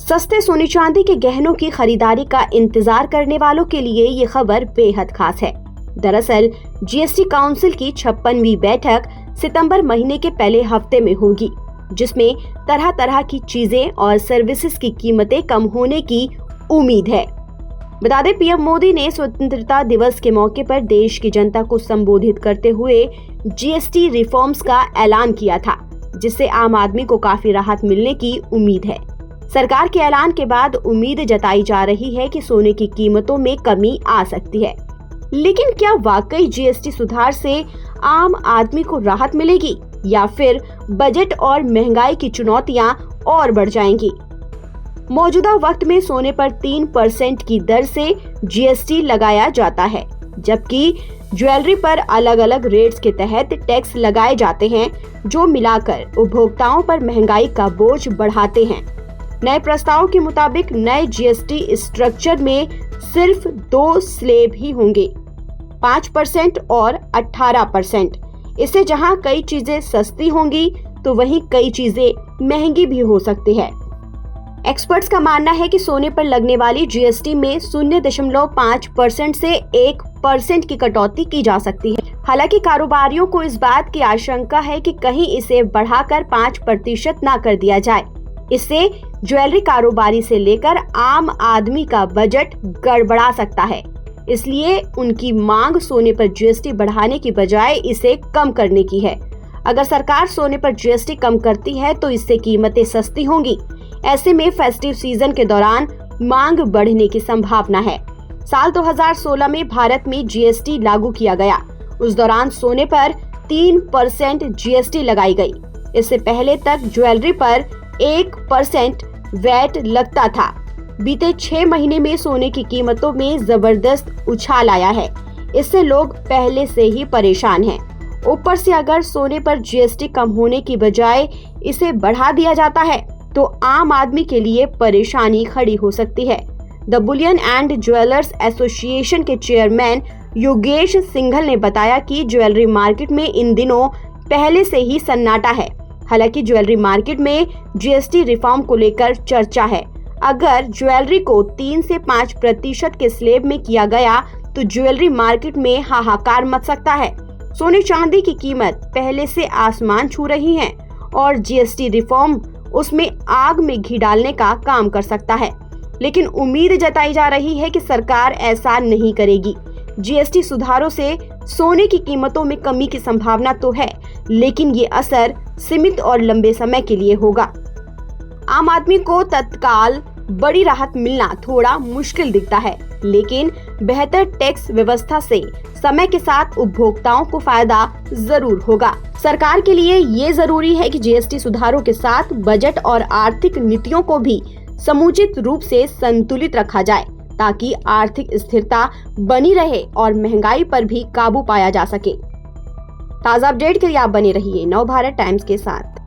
सस्ते सोने चांदी के गहनों की खरीदारी का इंतजार करने वालों के लिए ये खबर बेहद खास है। दरअसल जीएसटी काउंसिल की 56वीं बैठक सितंबर महीने के पहले हफ्ते में होगी, जिसमें तरह तरह की चीजें और सर्विसेज की कीमतें कम होने की उम्मीद है। बता दें, पीएम मोदी ने स्वतंत्रता दिवस के मौके पर देश की जनता को संबोधित करते हुए जीएसटी रिफॉर्म्स का ऐलान किया था, जिससे आम आदमी को काफी राहत मिलने की उम्मीद है। सरकार के ऐलान के बाद उम्मीद जताई जा रही है कि सोने की कीमतों में कमी आ सकती है। लेकिन क्या वाकई जीएसटी सुधार से आम आदमी को राहत मिलेगी या फिर बजट और महंगाई की चुनौतियां और बढ़ जाएंगी? मौजूदा वक्त में सोने पर 3% की दर से जीएसटी लगाया जाता है, जबकि ज्वेलरी पर अलग अलग रेट्स के तहत टैक्स लगाए जाते हैं, जो मिलाकर उपभोक्ताओं पर महंगाई का बोझ बढ़ाते हैं। नए प्रस्ताव के मुताबिक नए जीएसटी स्ट्रक्चर में सिर्फ 2 स्लैब ही होंगे, 5% और 18%। इससे जहां कई चीजें सस्ती होंगी तो वहीं कई चीजें महंगी भी हो सकती है। एक्सपर्ट्स का मानना है कि सोने पर लगने वाली जीएसटी में 0.5% से 1% की कटौती की जा सकती है। हालांकि कारोबारियों को इस बात की आशंका है कि कहीं इसे बढ़ाकर 5% ना कर दिया जाए। इससे ज्वेलरी कारोबारी से लेकर आम आदमी का बजट गड़बड़ा सकता है। इसलिए उनकी मांग सोने पर जीएसटी बढ़ाने की बजाय इसे कम करने की है। अगर सरकार सोने पर जीएसटी कम करती है तो इससे कीमतें सस्ती होंगी। ऐसे में फेस्टिव सीजन के दौरान मांग बढ़ने की संभावना है। साल 2016 में भारत में जीएसटी लागू किया गया। उस दौरान सोने पर 3% जीएसटी लगाई गई। इससे पहले तक ज्वेलरी पर 1% वैट लगता था। बीते 6 महीने में सोने की कीमतों में जबरदस्त उछाल आया है। इससे लोग पहले से ही परेशान हैं। ऊपर से अगर सोने पर जीएसटी कम होने की बजाय इसे बढ़ा दिया जाता है तो आम आदमी के लिए परेशानी खड़ी हो सकती है। The Boolean and jewellers association के चेयरमैन योगेश सिंघल ने बताया कि ज्वेलरी मार्केट में इन दिनों पहले से ही सन्नाटा है। हालांकि ज्वेलरी मार्केट में जीएसटी रिफॉर्म को लेकर चर्चा है। अगर ज्वेलरी को 3 से 5% के स्लैब में किया गया तो ज्वेलरी मार्केट में हाहाकार मच सकता है। सोने चांदी की कीमत पहले से आसमान छू रही है और जीएसटी रिफॉर्म उसमें आग में घी डालने का काम कर सकता है। लेकिन उम्मीद जताई जा रही है कि सरकार ऐसा नहीं करेगी। जीएसटी सुधारों से सोने की कीमतों में कमी की संभावना तो है, लेकिन ये असर सीमित और लंबे समय के लिए होगा। आम आदमी को तत्काल बड़ी राहत मिलना थोड़ा मुश्किल दिखता है, लेकिन बेहतर टैक्स व्यवस्था से समय के साथ उपभोक्ताओं को फायदा जरूर होगा। सरकार के लिए ये जरूरी है कि जीएसटी सुधारों के साथ बजट और आर्थिक नीतियों को भी समुचित रूप से संतुलित रखा जाए, ताकि आर्थिक स्थिरता बनी रहे और महंगाई पर भी काबू पाया जा सके। ताज़ा अपडेट के लिए आप बने रहिए नवभारत टाइम्स के साथ।